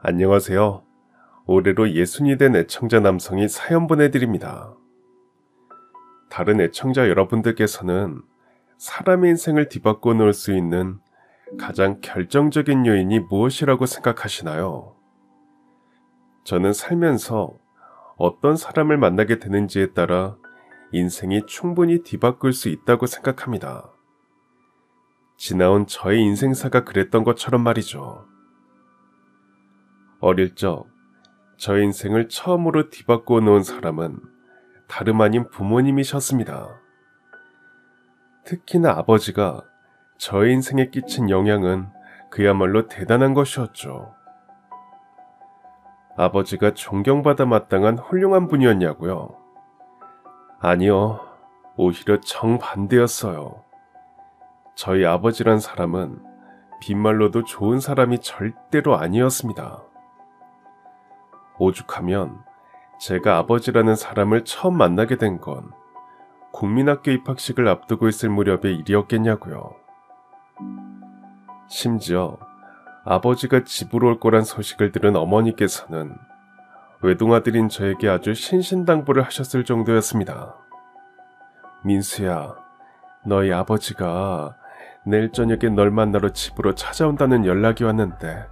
안녕하세요. 올해로 60이 된 애청자 남성이 사연 보내드립니다. 다른 애청자 여러분들께서는 사람의 인생을 뒤바꿔 놓을 수 있는 가장 결정적인 요인이 무엇이라고 생각하시나요? 저는 살면서 어떤 사람을 만나게 되는지에 따라 인생이 충분히 뒤바꿀 수 있다고 생각합니다. 지나온 저의 인생사가 그랬던 것처럼 말이죠. 어릴 적 저의 인생을 처음으로 뒤바꾸어 놓은 사람은 다름 아닌 부모님이셨습니다. 특히나 아버지가 저의 인생에 끼친 영향은 그야말로 대단한 것이었죠. 아버지가 존경받아 마땅한 훌륭한 분이었냐고요? 아니요, 오히려 정반대였어요. 저희 아버지란 사람은 빈말로도 좋은 사람이 절대로 아니었습니다. 오죽하면 제가 아버지라는 사람을 처음 만나게 된 건 국민학교 입학식을 앞두고 있을 무렵의 일이었겠냐고요. 심지어 아버지가 집으로 올 거란 소식을 들은 어머니께서는 외동아들인 저에게 아주 신신당부를 하셨을 정도였습니다. 민수야, 너희 아버지가 내일 저녁에 널 만나러 집으로 찾아온다는 연락이 왔는데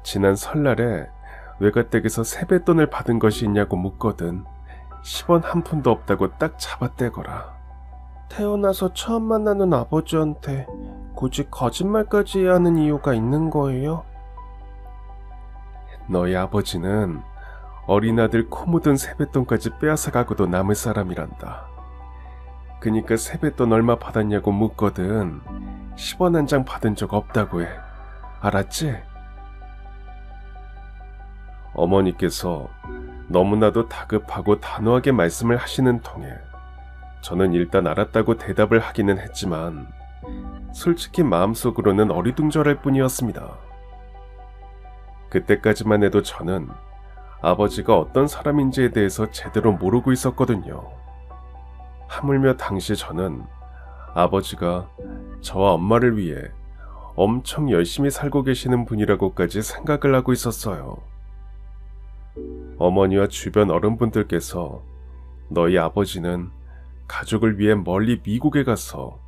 지난 설날에 외가댁에서 세뱃돈을 받은 것이 있냐고 묻거든. 10원 한 푼도 없다고 딱 잡아떼거라. 태어나서 처음 만나는 아버지한테 굳이 거짓말까지 해야 하는 이유가 있는 거예요? 너희 아버지는 어린아들 코 묻은 세뱃돈까지 빼앗아 가고도 남을 사람이란다. 그니까 세뱃돈 얼마 받았냐고 묻거든. 10원 한 장 받은 적 없다고 해. 알았지? 어머니께서 너무나도 다급하고 단호하게 말씀을 하시는 통에 저는 일단 알았다고 대답을 하기는 했지만 솔직히 마음속으로는 어리둥절할 뿐이었습니다. 그때까지만 해도 저는 아버지가 어떤 사람인지에 대해서 제대로 모르고 있었거든요. 하물며 당시 저는 아버지가 저와 엄마를 위해 엄청 열심히 살고 계시는 분이라고까지 생각을 하고 있었어요. 어머니와 주변 어른분들께서 너희 아버지는 가족을 위해 멀리 미국에 가서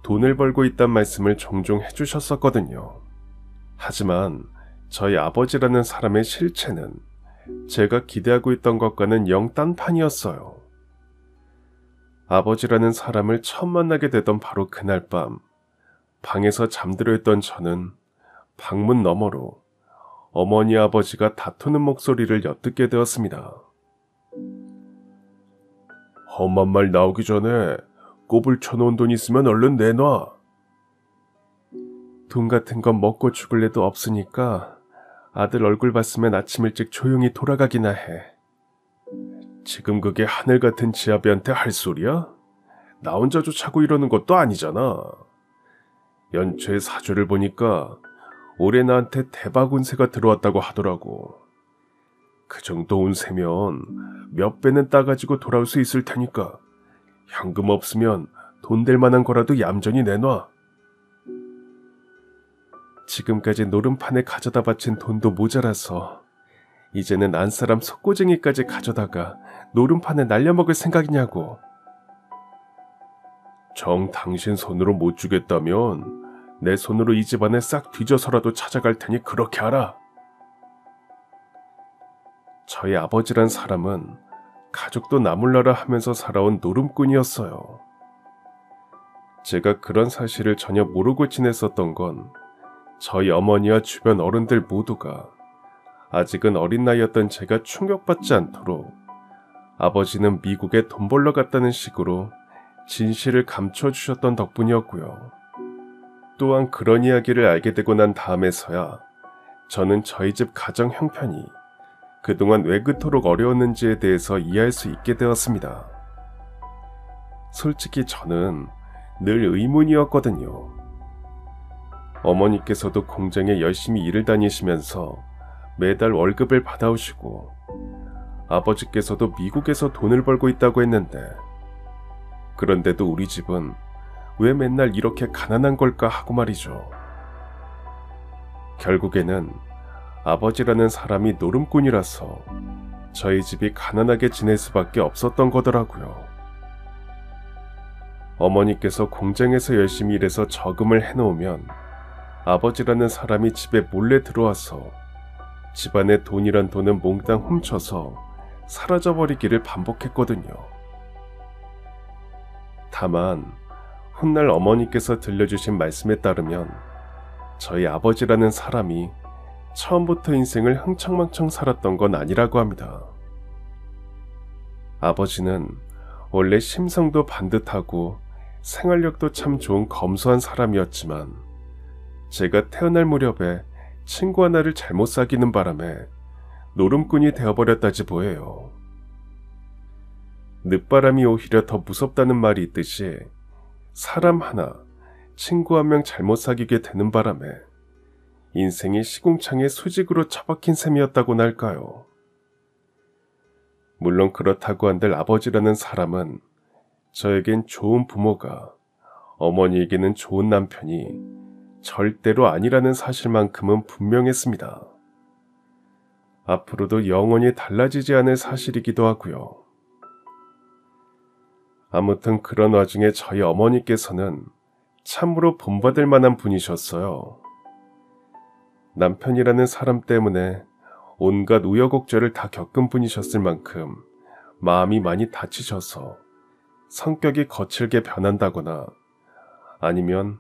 돈을 벌고 있단 말씀을 종종 해주셨었거든요. 하지만 저희 아버지라는 사람의 실체는 제가 기대하고 있던 것과는 영 딴판이었어요. 아버지라는 사람을 처음 만나게 되던 바로 그날 밤, 방에서 잠들어 있던 저는 방문 너머로 어머니 아버지가 다투는 목소리를 엿듣게 되었습니다. 험한 말 나오기 전에 꼽을 쳐놓은 돈 있으면 얼른 내놔. 돈 같은 건 먹고 죽을래도 없으니까 아들 얼굴 봤으면 아침 일찍 조용히 돌아가기나 해. 지금 그게 하늘 같은 지아비한테 할 소리야? 나 혼자 쫓아고 이러는 것도 아니잖아. 연초에 사주를 보니까 올해 나한테 대박 운세가 들어왔다고 하더라고. 그 정도 운세면 몇 배는 따가지고 돌아올 수 있을 테니까 현금 없으면 돈 될 만한 거라도 얌전히 내놔. 지금까지 노름판에 가져다 바친 돈도 모자라서 이제는 안사람 속고쟁이까지 가져다가 노름판에 날려먹을 생각이냐고. 정 당신 손으로 못 주겠다면 내 손으로 이 집안을 싹 뒤져서라도 찾아갈 테니 그렇게 하라. 저희 아버지란 사람은 가족도 나몰라라 하면서 살아온 노름꾼이었어요. 제가 그런 사실을 전혀 모르고 지냈었던 건 저희 어머니와 주변 어른들 모두가 아직은 어린 나이였던 제가 충격받지 않도록 아버지는 미국에 돈 벌러 갔다는 식으로 진실을 감춰주셨던 덕분이었고요. 또한 그런 이야기를 알게 되고 난 다음에서야 저는 저희 집 가정 형편이 그동안 왜 그토록 어려웠는지에 대해서 이해할 수 있게 되었습니다. 솔직히 저는 늘 의문이었거든요. 어머니께서도 공장에 열심히 일을 다니시면서 매달 월급을 받아오시고 아버지께서도 미국에서 돈을 벌고 있다고 했는데 그런데도 우리 집은 왜 맨날 이렇게 가난한 걸까 하고 말이죠. 결국에는 아버지라는 사람이 노름꾼이라서 저희 집이 가난하게 지낼 수밖에 없었던 거더라고요. 어머니께서 공장에서 열심히 일해서 저금을 해놓으면 아버지라는 사람이 집에 몰래 들어와서 집안의 돈이란 돈은 몽땅 훔쳐서 사라져버리기를 반복했거든요. 다만 훗날 어머니께서 들려주신 말씀에 따르면 저희 아버지라는 사람이 처음부터 인생을 흥청망청 살았던 건 아니라고 합니다. 아버지는 원래 심성도 반듯하고 생활력도 참 좋은 검소한 사람이었지만 제가 태어날 무렵에 친구 하나를 잘못 사귀는 바람에 노름꾼이 되어버렸다지 뭐예요. 늦바람이 오히려 더 무섭다는 말이 있듯이 사람 하나, 친구 한 명 잘못 사귀게 되는 바람에 인생이 시궁창에 수직으로 처박힌 셈이었다고나 할까요. 물론 그렇다고 한들 아버지라는 사람은 저에겐 좋은 부모가 어머니에게는 좋은 남편이 절대로 아니라는 사실만큼은 분명했습니다. 앞으로도 영원히 달라지지 않을 사실이기도 하고요. 아무튼 그런 와중에 저희 어머니께서는 참으로 본받을 만한 분이셨어요. 남편이라는 사람 때문에 온갖 우여곡절을 다 겪은 분이셨을 만큼 마음이 많이 다치셔서 성격이 거칠게 변한다거나 아니면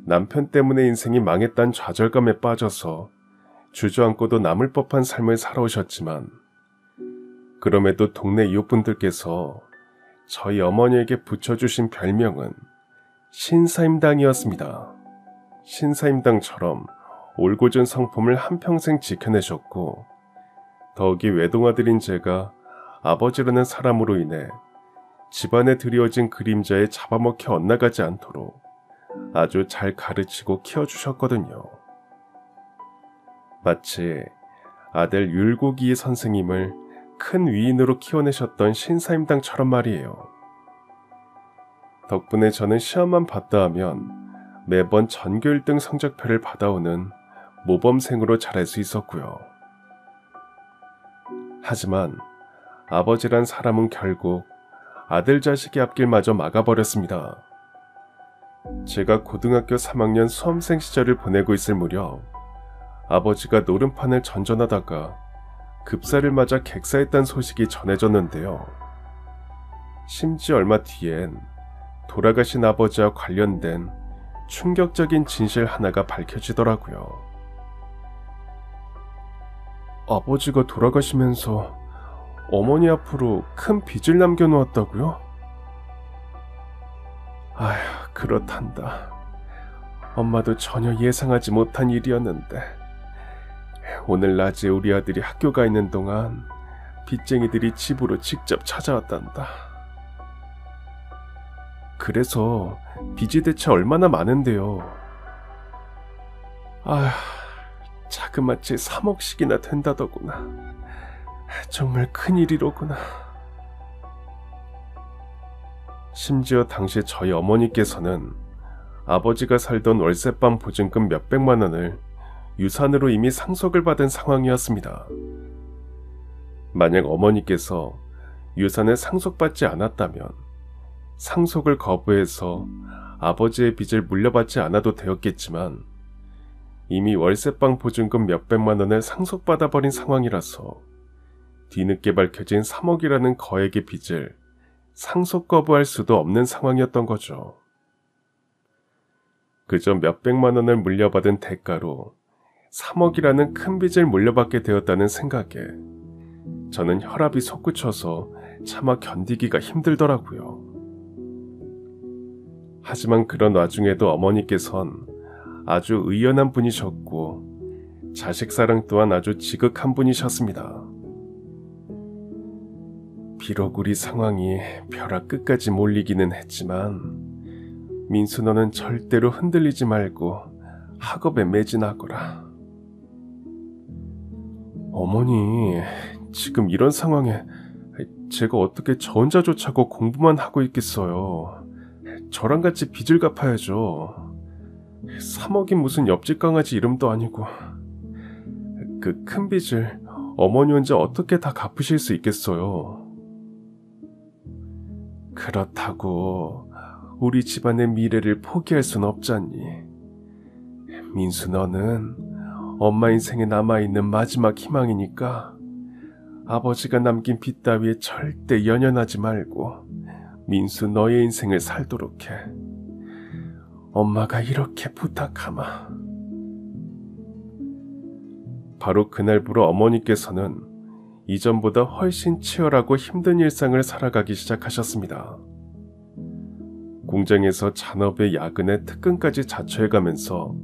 남편 때문에 인생이 망했다는 좌절감에 빠져서 주저앉고도 남을 법한 삶을 살아오셨지만 그럼에도 동네 이웃분들께서 저희 어머니에게 붙여주신 별명은 신사임당이었습니다. 신사임당처럼 올곧은 성품을 한평생 지켜내셨고 더욱이 외동아들인 제가 아버지라는 사람으로 인해 집안에 드리워진 그림자에 잡아먹혀 엇나가지 않도록 아주 잘 가르치고 키워주셨거든요. 마치 아들 율곡이 선생님을 큰 위인으로 키워내셨던 신사임당처럼 말이에요. 덕분에 저는 시험만 봤다 하면 매번 전교 1등 성적표를 받아오는 모범생으로 자랄 수 있었고요. 하지만 아버지란 사람은 결국 아들 자식의 앞길마저 막아버렸습니다. 제가 고등학교 3학년 수험생 시절을 보내고 있을 무렵 아버지가 노름판을 전전하다가 급사를 맞아 객사했다는 소식이 전해졌는데요. 심지어 얼마 뒤엔 돌아가신 아버지와 관련된 충격적인 진실 하나가 밝혀지더라고요. 아버지가 돌아가시면서 어머니 앞으로 큰 빚을 남겨놓았다고요? 아휴, 그렇단다. 엄마도 전혀 예상하지 못한 일이었는데 오늘 낮에 우리 아들이 학교 가 있는 동안 빚쟁이들이 집으로 직접 찾아왔단다. 그래서 빚이 대체 얼마나 많은데요. 아휴, 자그마치 3억씩이나 된다더구나. 정말 큰일이로구나. 심지어 당시 저희 어머니께서는 아버지가 살던 월세방 보증금 몇백만 원을 유산으로 이미 상속을 받은 상황이었습니다. 만약 어머니께서 유산을 상속받지 않았다면 상속을 거부해서 아버지의 빚을 물려받지 않아도 되었겠지만 이미 월세방 보증금 몇백만 원을 상속받아버린 상황이라서 뒤늦게 밝혀진 3억이라는 거액의 빚을 상속 거부할 수도 없는 상황이었던 거죠. 그저 몇백만 원을 물려받은 대가로 3억이라는 큰 빚을 물려받게 되었다는 생각에 저는 혈압이 솟구쳐서 차마 견디기가 힘들더라고요. 하지만 그런 와중에도 어머니께선 아주 의연한 분이셨고 자식 사랑 또한 아주 지극한 분이셨습니다. 비록 우리 상황이 벼락 끝까지 몰리기는 했지만 민수 너는 절대로 흔들리지 말고 학업에 매진하거라. 어머니, 지금 이런 상황에 제가 어떻게 저 혼자 조차고 공부만 하고 있겠어요. 저랑 같이 빚을 갚아야죠. 3억이 무슨 옆집 강아지 이름도 아니고. 그 큰 빚을 어머니 혼자 어떻게 다 갚으실 수 있겠어요? 그렇다고 우리 집안의 미래를 포기할 순 없잖니. 민수, 너는 엄마 인생에 남아있는 마지막 희망이니까 아버지가 남긴 빚 따위에 절대 연연하지 말고 민수, 너의 인생을 살도록 해. 엄마가 이렇게 부탁하마. 바로 그날부로 어머니께서는 이전보다 훨씬 치열하고 힘든 일상을 살아가기 시작하셨습니다. 공장에서 잔업에 야근에 특근까지 자처해가면서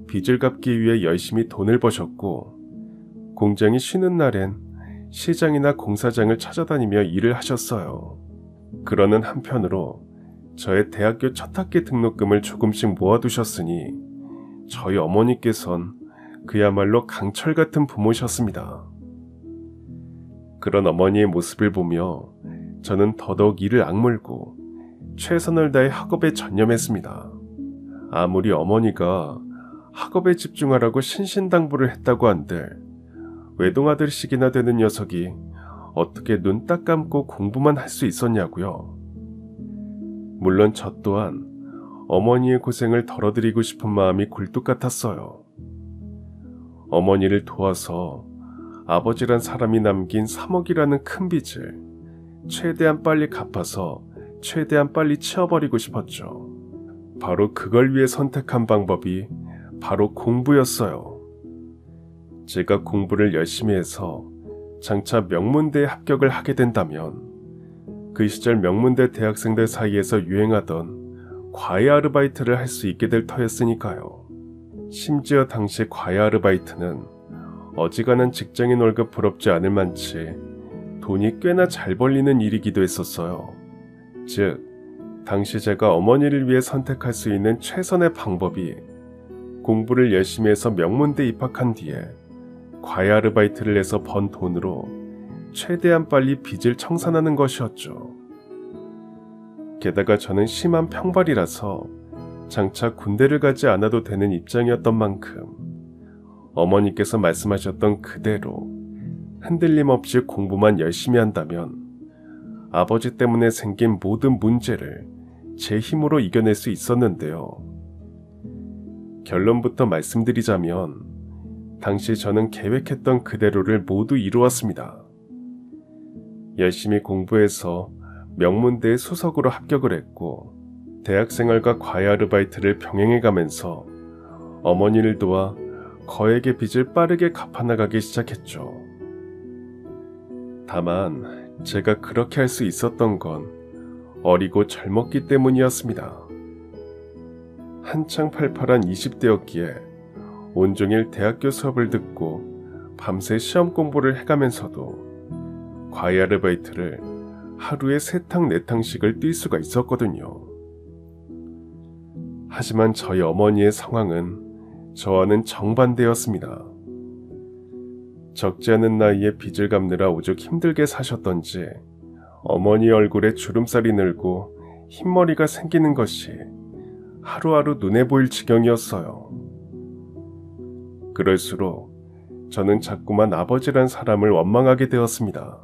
빚을 갚기 위해 열심히 돈을 버셨고, 공장이 쉬는 날엔 시장이나 공사장을 찾아다니며 일을 하셨어요. 그러는 한편으로 저의 대학교 첫 학기 등록금을 조금씩 모아두셨으니 저희 어머니께선 그야말로 강철 같은 부모셨습니다. 그런 어머니의 모습을 보며 저는 더더욱 이를 악물고 최선을 다해 학업에 전념했습니다. 아무리 어머니가 학업에 집중하라고 신신당부를 했다고 한들 외동아들씩이나 되는 녀석이 어떻게 눈 딱 감고 공부만 할 수 있었냐고요. 물론 저 또한 어머니의 고생을 덜어드리고 싶은 마음이 굴뚝 같았어요. 어머니를 도와서 아버지란 사람이 남긴 3억이라는 큰 빚을 최대한 빨리 갚아서 최대한 빨리 치워버리고 싶었죠. 바로 그걸 위해 선택한 방법이 바로 공부였어요. 제가 공부를 열심히 해서 장차 명문대에 합격을 하게 된다면 그 시절 명문대 대학생들 사이에서 유행하던 과외 아르바이트를 할 수 있게 될 터였으니까요. 심지어 당시 과외 아르바이트는 어지간한 직장인 월급 부럽지 않을 만치 돈이 꽤나 잘 벌리는 일이기도 했었어요. 즉, 당시 제가 어머니를 위해 선택할 수 있는 최선의 방법이 공부를 열심히 해서 명문대 입학한 뒤에 과외 아르바이트를 해서 번 돈으로 최대한 빨리 빚을 청산하는 것이었죠. 게다가 저는 심한 평발이라서 장차 군대를 가지 않아도 되는 입장이었던 만큼 어머니께서 말씀하셨던 그대로 흔들림 없이 공부만 열심히 한다면 아버지 때문에 생긴 모든 문제를 제 힘으로 이겨낼 수 있었는데요. 결론부터 말씀드리자면 당시 저는 계획했던 그대로를 모두 이루었습니다. 열심히 공부해서 명문대에 수석으로 합격을 했고 대학생활과 과외 아르바이트를 병행해가면서 어머니를 도와 거액의 빚을 빠르게 갚아나가기 시작했죠. 다만 제가 그렇게 할 수 있었던 건 어리고 젊었기 때문이었습니다. 한창 팔팔한 20대였기에 온종일 대학교 수업을 듣고 밤새 시험 공부를 해가면서도 과외 아르바이트를 하루에 3탕 4탕씩을 뛸 수가 있었거든요. 하지만 저희 어머니의 상황은 저와는 정반대였습니다. 적지 않은 나이에 빚을 갚느라 오죽 힘들게 사셨던지 어머니 얼굴에 주름살이 늘고 흰머리가 생기는 것이 하루하루 눈에 보일 지경이었어요. 그럴수록 저는 자꾸만 아버지란 사람을 원망하게 되었습니다.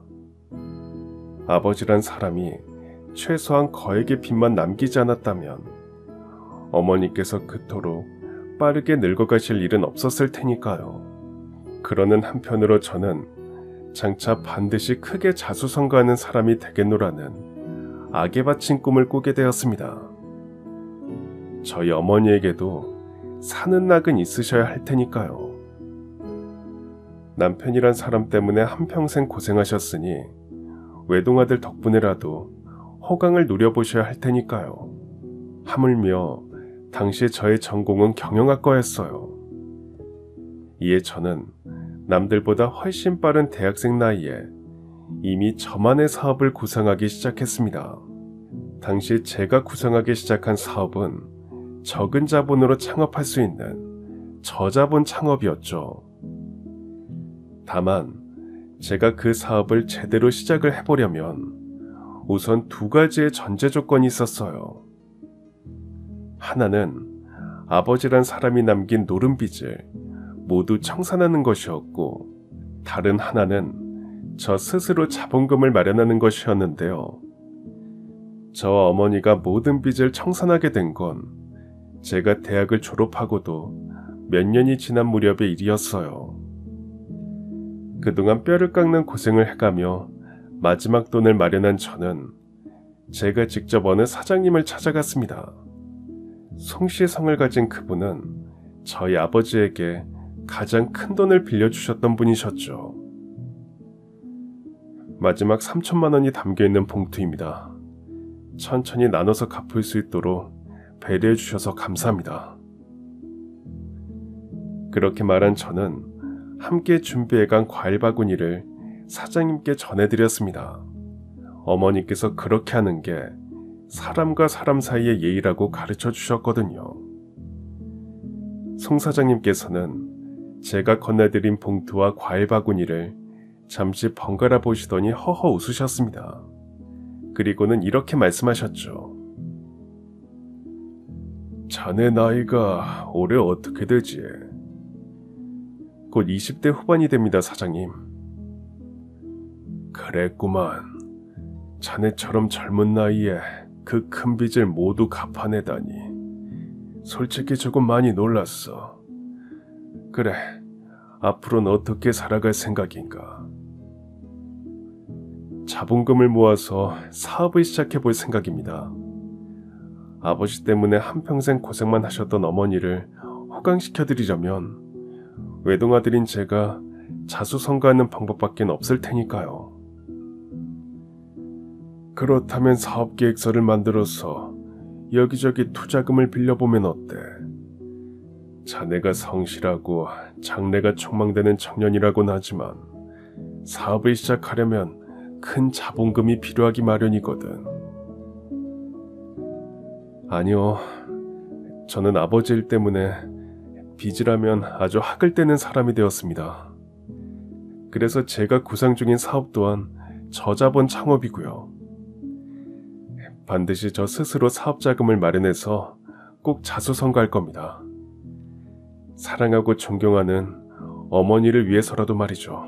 아버지란 사람이 최소한 거액의 빚만 남기지 않았다면 어머니께서 그토록 빠르게 늙어가실 일은 없었을 테니까요. 그러는 한편으로 저는 장차 반드시 크게 자수성가하는 사람이 되겠노라는 악에 바친 꿈을 꾸게 되었습니다. 저희 어머니에게도 사는 낙은 있으셔야 할 테니까요. 남편이란 사람 때문에 한평생 고생하셨으니 외동아들 덕분에라도 호강을 누려보셔야 할 테니까요. 하물며 당시 저의 전공은 경영학과였어요. 이에 저는 남들보다 훨씬 빠른 대학생 나이에 이미 저만의 사업을 구상하기 시작했습니다. 당시 제가 구상하기 시작한 사업은 적은 자본으로 창업할 수 있는 저자본 창업이었죠. 다만 제가 그 사업을 제대로 시작을 해보려면 우선 2가지의 전제 조건이 있었어요. 하나는 아버지란 사람이 남긴 노름빚을 모두 청산하는 것이었고, 다른 하나는 저 스스로 자본금을 마련하는 것이었는데요. 저와 어머니가 모든 빚을 청산하게 된 건 제가 대학을 졸업하고도 몇 년이 지난 무렵의 일이었어요. 그동안 뼈를 깎는 고생을 해가며 마지막 돈을 마련한 저는 제가 직접 어느 사장님을 찾아갔습니다. 송씨성을 가진 그분은 저희 아버지에게 가장 큰 돈을 빌려주셨던 분이셨죠. 마지막 3천만 원이 담겨있는 봉투입니다. 천천히 나눠서 갚을 수 있도록 배려해 주셔서 감사합니다. 그렇게 말한 저는 함께 준비해간 과일 바구니를 사장님께 전해드렸습니다. 어머니께서 그렇게 하는 게 사람과 사람 사이의 예의라고 가르쳐 주셨거든요. 송 사장님께서는 제가 건네드린 봉투와 과일 바구니를 잠시 번갈아 보시더니 허허 웃으셨습니다. 그리고는 이렇게 말씀하셨죠. 자네 나이가 올해 어떻게 되지? 곧 20대 후반이 됩니다, 사장님. 그랬구만. 자네처럼 젊은 나이에 그 큰 빚을 모두 갚아내다니. 솔직히 조금 많이 놀랐어. 그래, 앞으로는 어떻게 살아갈 생각인가? 자본금을 모아서 사업을 시작해볼 생각입니다. 아버지 때문에 한평생 고생만 하셨던 어머니를 호강시켜드리려면 외동아들인 제가 자수성가하는 방법밖엔 없을 테니까요. 그렇다면 사업계획서를 만들어서 여기저기 투자금을 빌려보면 어때? 자네가 성실하고 장래가 촉망되는 청년이라고는 하지만 사업을 시작하려면 큰 자본금이 필요하기 마련이거든. 아니요, 저는 아버지 일 때문에 빚이라면 아주 학을 떼는 사람이 되었습니다. 그래서 제가 구상 중인 사업 또한 저자본 창업이고요. 반드시 저 스스로 사업 자금을 마련해서 꼭 자수성가할 겁니다. 사랑하고 존경하는 어머니를 위해서라도 말이죠.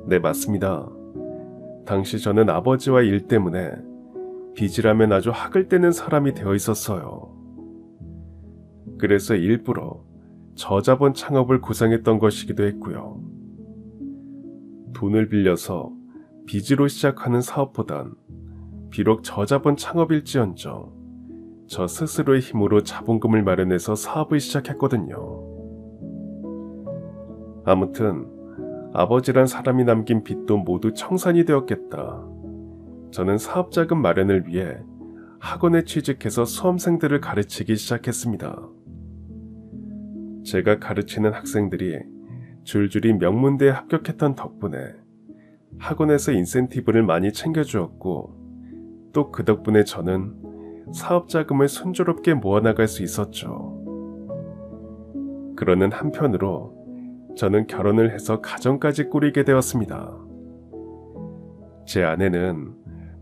네, 맞습니다. 당시 저는 아버지와 일 때문에 빚이라면 아주 학을 떼는 사람이 되어 있었어요. 그래서 일부러 저자본 창업을 구상했던 것이기도 했고요. 돈을 빌려서 빚으로 시작하는 사업보단 비록 저자본 창업일지언정 저 스스로의 힘으로 자본금을 마련해서 사업을 시작했거든요. 아무튼 아버지란 사람이 남긴 빚도 모두 청산이 되었겠다. 저는 사업자금 마련을 위해 학원에 취직해서 수험생들을 가르치기 시작했습니다. 제가 가르치는 학생들이 줄줄이 명문대에 합격했던 덕분에 학원에서 인센티브를 많이 챙겨주었고, 또 그 덕분에 저는 사업자금을 순조롭게 모아나갈 수 있었죠. 그러는 한편으로 저는 결혼을 해서 가정까지 꾸리게 되었습니다. 제 아내는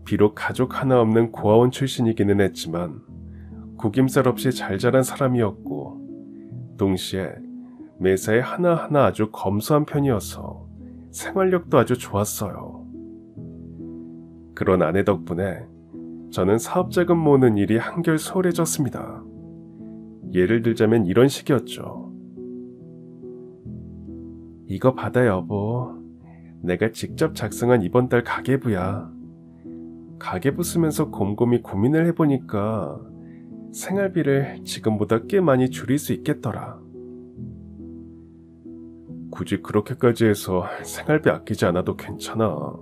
비록 가족 하나 없는 고아원 출신이기는 했지만 구김살 없이 잘 자란 사람이었고, 동시에 매사에 하나하나 아주 검소한 편이어서 생활력도 아주 좋았어요. 그런 아내 덕분에 저는 사업자금 모으는 일이 한결 수월해졌습니다. 예를 들자면 이런 식이었죠. 이거 받아 여보. 내가 직접 작성한 이번 달 가계부야. 가계부 쓰면서 곰곰이 고민을 해보니까 생활비를 지금보다 꽤 많이 줄일 수 있겠더라. 굳이 그렇게까지 해서 생활비 아끼지 않아도 괜찮아.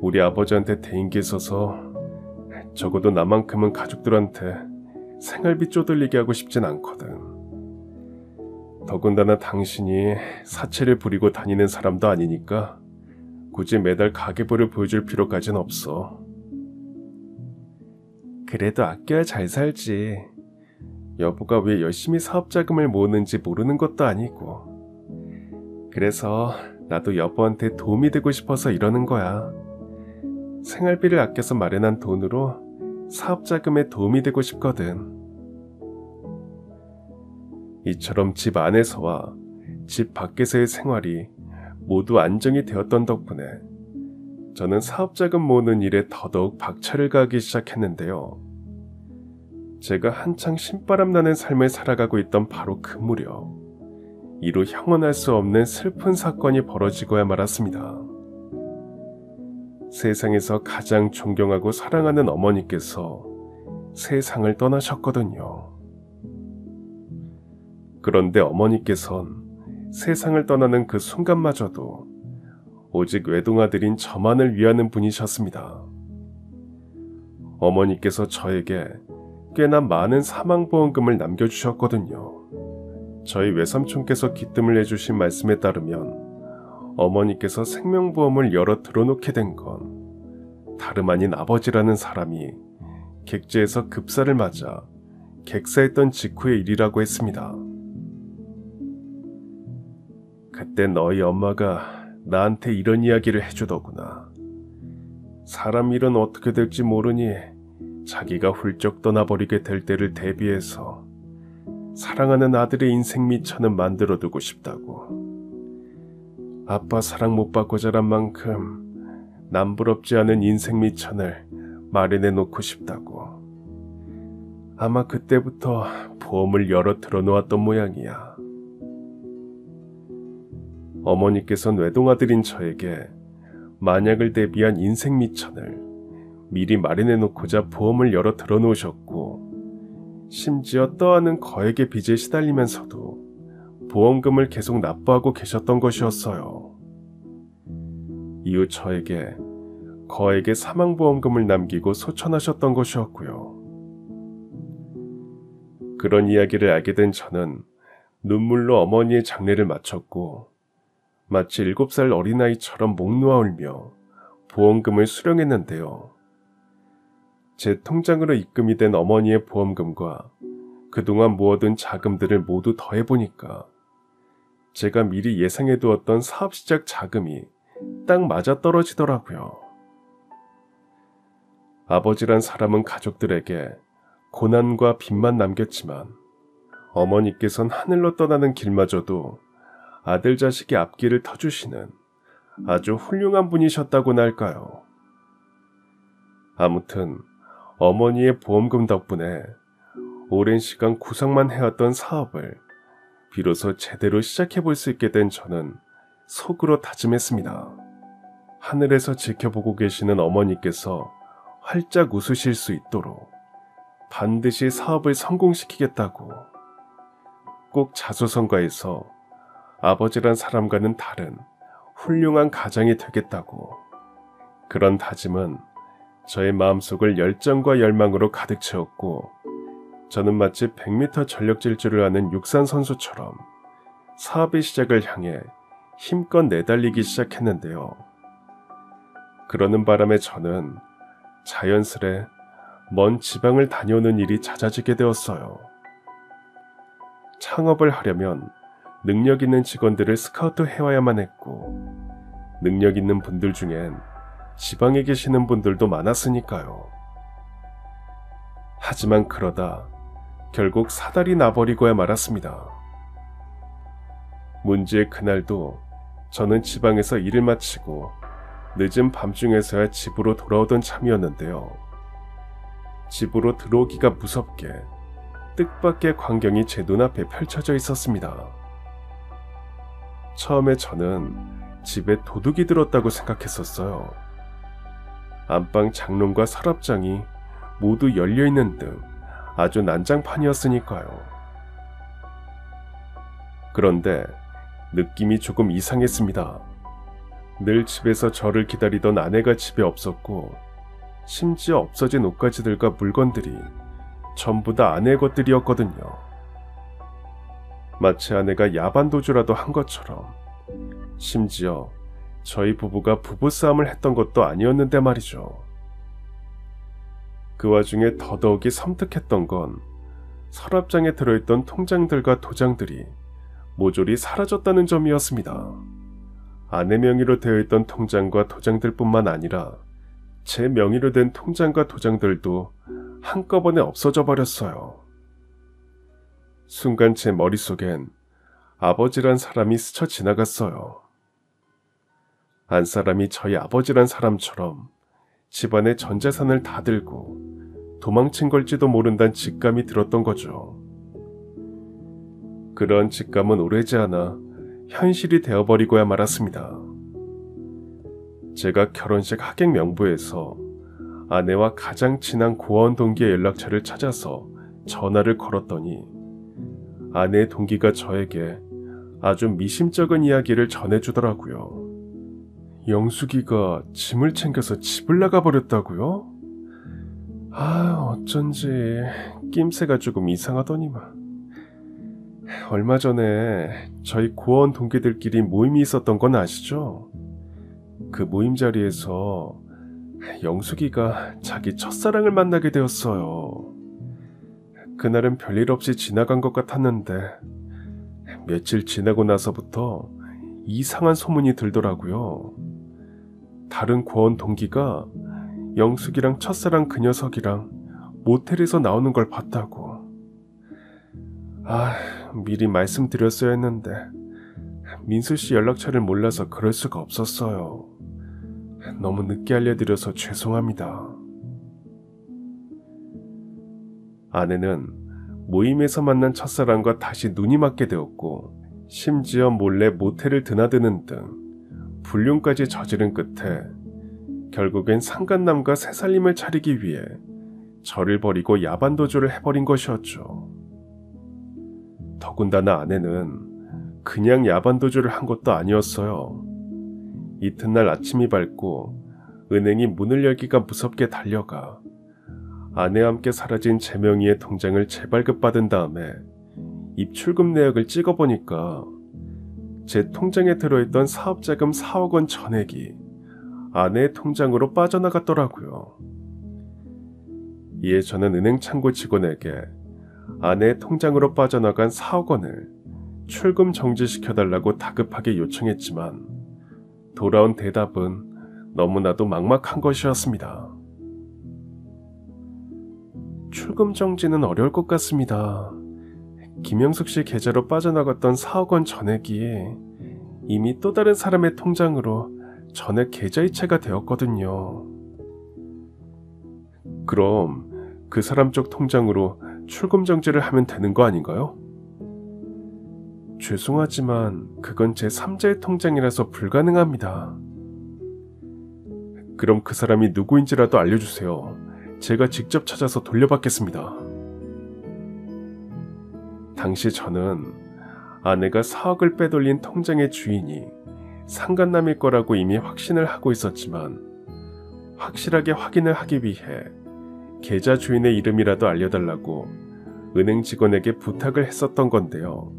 우리 아버지한테 대인기 있어서 적어도 나만큼은 가족들한테 생활비 쪼들리게 하고 싶진 않거든. 더군다나 당신이 사채를 부리고 다니는 사람도 아니니까 굳이 매달 가계부를 보여줄 필요까진 없어. 그래도 아껴야 잘 살지. 여보가 왜 열심히 사업자금을 모으는지 모르는 것도 아니고. 그래서 나도 여보한테 도움이 되고 싶어서 이러는 거야. 생활비를 아껴서 마련한 돈으로 사업자금에 도움이 되고 싶거든. 이처럼 집 안에서와 집 밖에서의 생활이 모두 안정이 되었던 덕분에 저는 사업자금 모으는 일에 더더욱 박차를 가하기 시작했는데요. 제가 한창 신바람 나는 삶을 살아가고 있던 바로 그 무렵, 이루 형언할 수 없는 슬픈 사건이 벌어지고야 말았습니다. 세상에서 가장 존경하고 사랑하는 어머니께서 세상을 떠나셨거든요. 그런데 어머니께선 세상을 떠나는 그 순간마저도 오직 외동아들인 저만을 위하는 분이셨습니다. 어머니께서 저에게 꽤나 많은 사망보험금을 남겨주셨거든요. 저희 외삼촌께서 귀뜸을 해주신 말씀에 따르면 어머니께서 생명보험을 열어 들어놓게 된 건 다름 아닌 아버지라는 사람이 객지에서 급사를 맞아 객사했던 직후의 일이라고 했습니다. 그때 너희 엄마가 나한테 이런 이야기를 해주더구나. 사람 일은 어떻게 될지 모르니 자기가 훌쩍 떠나버리게 될 때를 대비해서 사랑하는 아들의 인생 미천은 만들어두고 싶다고. 아빠 사랑 못 받고 자란 만큼 남부럽지 않은 인생 미천을 마련해 놓고 싶다고. 아마 그때부터 보험을 열어 들어놓았던 모양이야. 어머니께서는 외동아들인 저에게 만약을 대비한 인생 미천을 미리 마련해 놓고자 보험을 열어 들어놓으셨고, 심지어 떠하는 거액의 빚에 시달리면서도 보험금을 계속 납부하고 계셨던 것이었어요. 이후 저에게 거액의 사망보험금을 남기고 소천하셨던 것이었고요. 그런 이야기를 알게 된 저는 눈물로 어머니의 장례를 마쳤고, 마치 7살 어린아이처럼 목 놓아 울며 보험금을 수령했는데요. 제 통장으로 입금이 된 어머니의 보험금과 그동안 모아둔 자금들을 모두 더해보니까 제가 미리 예상해두었던 사업 시작 자금이 딱 맞아떨어지더라고요. 아버지란 사람은 가족들에게 고난과 빚만 남겼지만 어머니께선 하늘로 떠나는 길마저도 아들 자식의 앞길을 터주시는 아주 훌륭한 분이셨다고나 할까요. 아무튼 어머니의 보험금 덕분에 오랜 시간 구상만 해왔던 사업을 비로소 제대로 시작해볼 수 있게 된 저는 속으로 다짐했습니다. 하늘에서 지켜보고 계시는 어머니께서 활짝 웃으실 수 있도록 반드시 사업을 성공시키겠다고, 꼭 자수성가해서 아버지란 사람과는 다른 훌륭한 가장이 되겠다고. 그런 다짐은 저의 마음속을 열정과 열망으로 가득 채웠고, 저는 마치 100m 전력 질주를 하는 육상 선수처럼 사업의 시작을 향해 힘껏 내달리기 시작했는데요. 그러는 바람에 저는 자연스레 먼 지방을 다녀오는 일이 잦아지게 되었어요. 창업을 하려면 능력 있는 직원들을 스카우트 해와야만 했고, 능력 있는 분들 중엔 지방에 계시는 분들도 많았으니까요. 하지만 그러다 결국 사달이 나버리고야 말았습니다. 문제의 그날도 저는 지방에서 일을 마치고 늦은 밤중에서야 집으로 돌아오던 참이었는데요. 집으로 들어오기가 무섭게 뜻밖의 광경이 제 눈앞에 펼쳐져 있었습니다. 처음에 저는 집에 도둑이 들었다고 생각했었어요. 안방 장롱과 서랍장이 모두 열려있는 등 아주 난장판이었으니까요. 그런데 느낌이 조금 이상했습니다. 늘 집에서 저를 기다리던 아내가 집에 없었고, 심지어 없어진 옷가지들과 물건들이 전부 다 아내의 것들이었거든요. 마치 아내가 야반도주라도 한 것처럼, 심지어 저희 부부가 부부싸움을 했던 것도 아니었는데 말이죠. 그 와중에 더더욱이 섬뜩했던 건 서랍장에 들어있던 통장들과 도장들이 모조리 사라졌다는 점이었습니다. 아내 명의로 되어 있던 통장과 도장들뿐만 아니라 제 명의로 된 통장과 도장들도 한꺼번에 없어져 버렸어요. 순간 제 머릿속엔 아버지란 사람이 스쳐 지나갔어요. 안 사람이 저희 아버지란 사람처럼 집안의 전 재산을 다 들고 도망친 걸지도 모른다는 직감이 들었던 거죠. 그런 직감은 오래지 않아 현실이 되어버리고야 말았습니다. 제가 결혼식 하객 명부에서 아내와 가장 친한 고아원 동기의 연락처를 찾아서 전화를 걸었더니 아내의 동기가 저에게 아주 미심쩍은 이야기를 전해주더라고요. 영숙이가 짐을 챙겨서 집을 나가버렸다고요? 어쩐지 낌새가 조금 이상하더니만. 얼마 전에 저희 고아원 동기들끼리 모임이 있었던 건 아시죠? 그 모임 자리에서 영숙이가 자기 첫사랑을 만나게 되었어요. 그날은 별일 없이 지나간 것 같았는데 며칠 지나고 나서부터 이상한 소문이 들더라고요. 다른 고아원 동기가 영숙이랑 첫사랑 그 녀석이랑 모텔에서 나오는 걸 봤다고. 미리 말씀드렸어야 했는데 민수 씨 연락처를 몰라서 그럴 수가 없었어요. 너무 늦게 알려드려서 죄송합니다. 아내는 모임에서 만난 첫사랑과 다시 눈이 맞게 되었고 심지어 몰래 모텔을 드나드는 등 불륜까지 저지른 끝에 결국엔 상간남과 새살림을 차리기 위해 저를 버리고 야반도주를 해버린 것이었죠. 더군다나 아내는 그냥 야반도주를 한 것도 아니었어요. 이튿날 아침이 밝고 은행이 문을 열기가 무섭게 달려가 아내와 함께 사라진 제명의의 통장을 재발급받은 다음에 입출금 내역을 찍어보니까 제 통장에 들어있던 사업자금 4억 원 전액이 아내의 통장으로 빠져나갔더라고요. 이에 저는 은행 창구 직원에게 아내의 통장으로 빠져나간 4억 원을 출금 정지시켜달라고 다급하게 요청했지만 돌아온 대답은 너무나도 막막한 것이었습니다. 출금 정지는 어려울 것 같습니다. 김영숙 씨 계좌로 빠져나갔던 4억 원 전액이 이미 또 다른 사람의 통장으로 전액 계좌이체가 되었거든요. 그럼 그 사람 쪽 통장으로 출금 정지를 하면 되는 거 아닌가요? 죄송하지만 그건 제 3자의 통장이라서 불가능합니다. 그럼 그 사람이 누구인지라도 알려주세요. 제가 직접 찾아서 돌려받겠습니다. 당시 저는 아내가 4억을 빼돌린 통장의 주인이 상간남일 거라고 이미 확신을 하고 있었지만 확실하게 확인을 하기 위해 계좌 주인의 이름이라도 알려달라고 은행 직원에게 부탁을 했었던 건데요.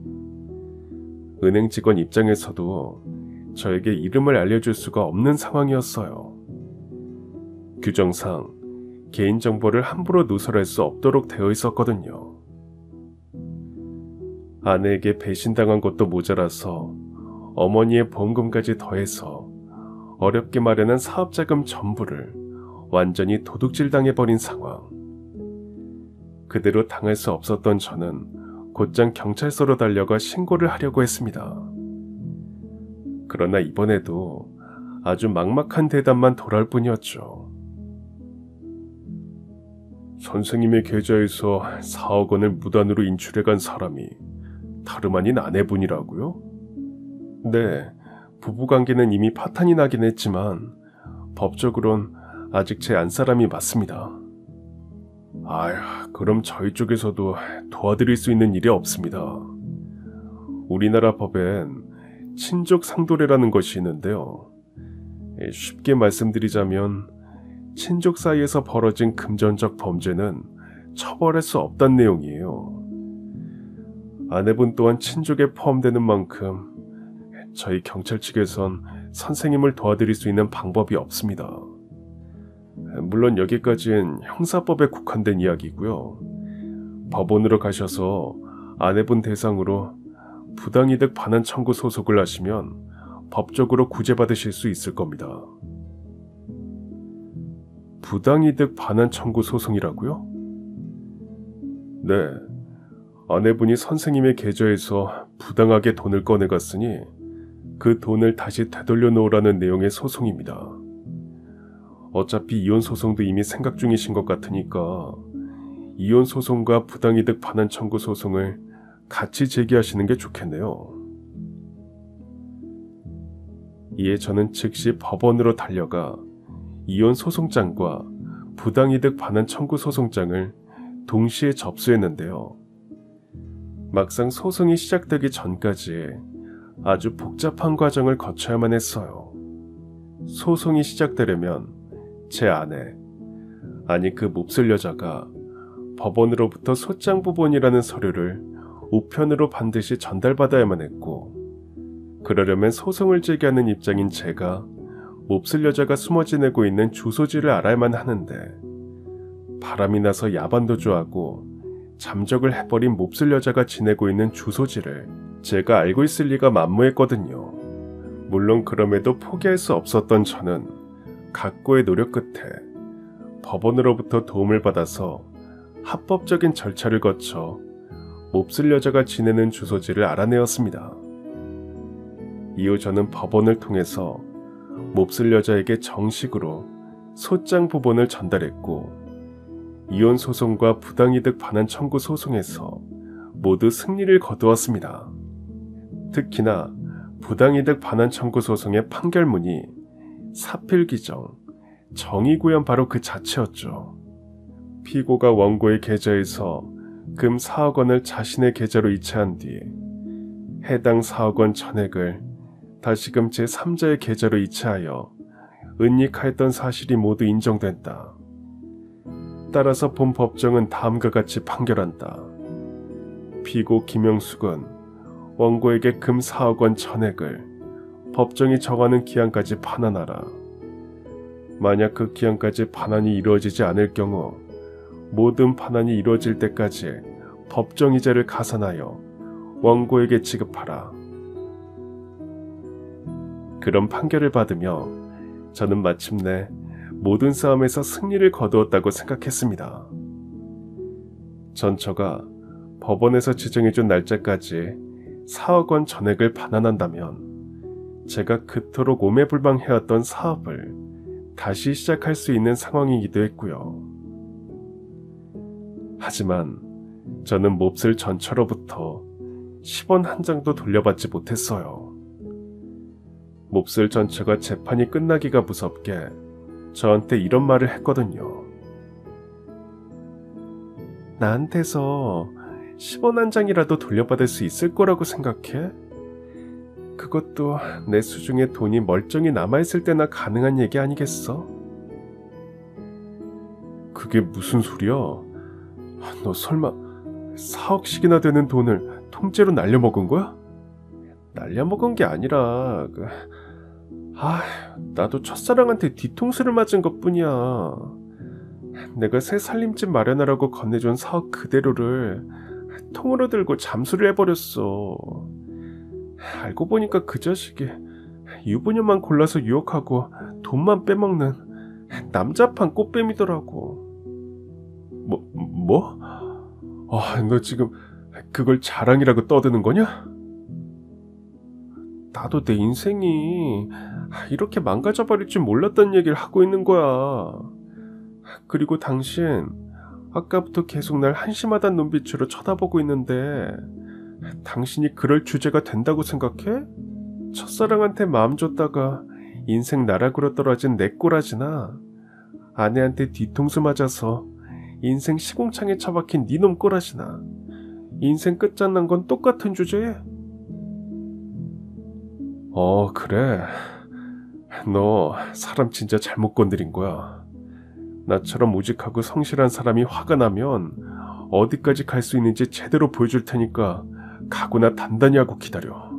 은행 직원 입장에서도 저에게 이름을 알려줄 수가 없는 상황이었어요. 규정상 개인정보를 함부로 누설할 수 없도록 되어 있었거든요. 아내에게 배신당한 것도 모자라서 어머니의 보험금까지 더해서 어렵게 마련한 사업자금 전부를 완전히 도둑질당해버린 상황. 그대로 당할 수 없었던 저는 곧장 경찰서로 달려가 신고를 하려고 했습니다. 그러나 이번에도 아주 막막한 대답만 돌아올 뿐이었죠. 선생님의 계좌에서 4억 원을 무단으로 인출해간 사람이 다름 아닌 아내분이라고요? 네, 부부관계는 이미 파탄이 나긴 했지만 법적으론 아직 제 안사람이 맞습니다. 그럼 저희 쪽에서도 도와드릴 수 있는 일이 없습니다. 우리나라 법엔 친족 상도례라는 것이 있는데요. 쉽게 말씀드리자면 친족 사이에서 벌어진 금전적 범죄는 처벌할 수 없다는 내용이에요. 아내분 또한 친족에 포함되는 만큼 저희 경찰 측에선 선생님을 도와드릴 수 있는 방법이 없습니다. 물론 여기까지는 형사법에 국한된 이야기고요. 법원으로 가셔서 아내분 대상으로 부당이득 반환 청구 소송을 하시면 법적으로 구제받으실 수 있을 겁니다. 부당이득 반환 청구 소송이라고요? 네. 아내분이 선생님의 계좌에서 부당하게 돈을 꺼내갔으니 그 돈을 다시 되돌려 놓으라는 내용의 소송입니다. 어차피 이혼 소송도 이미 생각 중이신 것 같으니까 이혼 소송과 부당이득 반환 청구 소송을 같이 제기하시는 게 좋겠네요. 이에 저는 즉시 법원으로 달려가 이혼 소송장과 부당이득 반환 청구 소송장을 동시에 접수했는데요. 막상 소송이 시작되기 전까지 아주 복잡한 과정을 거쳐야만 했어요. 소송이 시작되려면 제 아내, 아니 그 몹쓸 여자가 법원으로부터 소장 부본이라는 서류를 우편으로 반드시 전달받아야만 했고, 그러려면 소송을 제기하는 입장인 제가 몹쓸 여자가 숨어 지내고 있는 주소지를 알아야만 하는데, 바람이 나서 야반도주하고 잠적을 해버린 몹쓸 여자가 지내고 있는 주소지를 제가 알고 있을 리가 만무했거든요. 물론 그럼에도 포기할 수 없었던 저는 각고의 노력 끝에 법원으로부터 도움을 받아서 합법적인 절차를 거쳐 몹쓸 여자가 지내는 주소지를 알아내었습니다. 이후 저는 법원을 통해서 몹쓸 여자에게 정식으로 소장 부본을 전달했고, 이혼 소송과 부당이득 반환 청구 소송에서 모두 승리를 거두었습니다. 특히나 부당이득 반환 청구 소송의 판결문이 사필규정, 정의구현 바로 그 자체였죠. 피고가 원고의 계좌에서 금 4억 원을 자신의 계좌로 이체한 뒤 해당 4억 원 전액을 다시금 제3자의 계좌로 이체하여 은닉하였던 사실이 모두 인정된다. 따라서 본 법정은 다음과 같이 판결한다. 피고 김영숙은 원고에게 금 4억 원 전액을 법정이 정하는 기한까지 반환하라. 만약 그 기한까지 반환이 이루어지지 않을 경우 모든 반환이 이루어질 때까지 법정이자를 가산하여 원고에게 지급하라. 그런 판결을 받으며 저는 마침내 모든 싸움에서 승리를 거두었다고 생각했습니다. 전처가 법원에서 지정해준 날짜까지 4억 원 전액을 반환한다면 제가 그토록 오매불망해왔던 사업을 다시 시작할 수 있는 상황이기도 했고요. 하지만 저는 몹쓸 전처로부터 10원 한 장도 돌려받지 못했어요. 몹쓸 전처가 재판이 끝나기가 무섭게 저한테 이런 말을 했거든요. 나한테서 10원 한 장이라도 돌려받을 수 있을 거라고 생각해? 그것도 내 수중에 돈이 멀쩡히 남아있을 때나 가능한 얘기 아니겠어? 그게 무슨 소리야? 너 설마 4억씩이나 되는 돈을 통째로 날려먹은 거야? 날려먹은 게 아니라 나도 첫사랑한테 뒤통수를 맞은 것뿐이야. 내가 새 살림집 마련하라고 건네준 4억 그대로를 통으로 들고 잠수를 해버렸어. 알고 보니까 그 자식이 유부녀만 골라서 유혹하고 돈만 빼먹는 남자판 꽃뱀이더라고. 뭐? 너 지금 그걸 자랑이라고 떠드는 거냐? 나도 내 인생이 이렇게 망가져버릴 줄 몰랐던 얘기를 하고 있는 거야. 그리고 당신 아까부터 계속 날 한심하단 눈빛으로 쳐다보고 있는데 당신이 그럴 주제가 된다고 생각해? 첫사랑한테 마음 줬다가 인생 나락으로 떨어진 내 꼬라지나 아내한테 뒤통수 맞아서 인생 시궁창에 처박힌 니놈 꼬라지나 인생 끝장난 건 똑같은 주제에? 그래. 너 사람 진짜 잘못 건드린 거야. 나처럼 우직하고 성실한 사람이 화가 나면 어디까지 갈 수 있는지 제대로 보여줄 테니까 각오나 단단히 하고 기다려.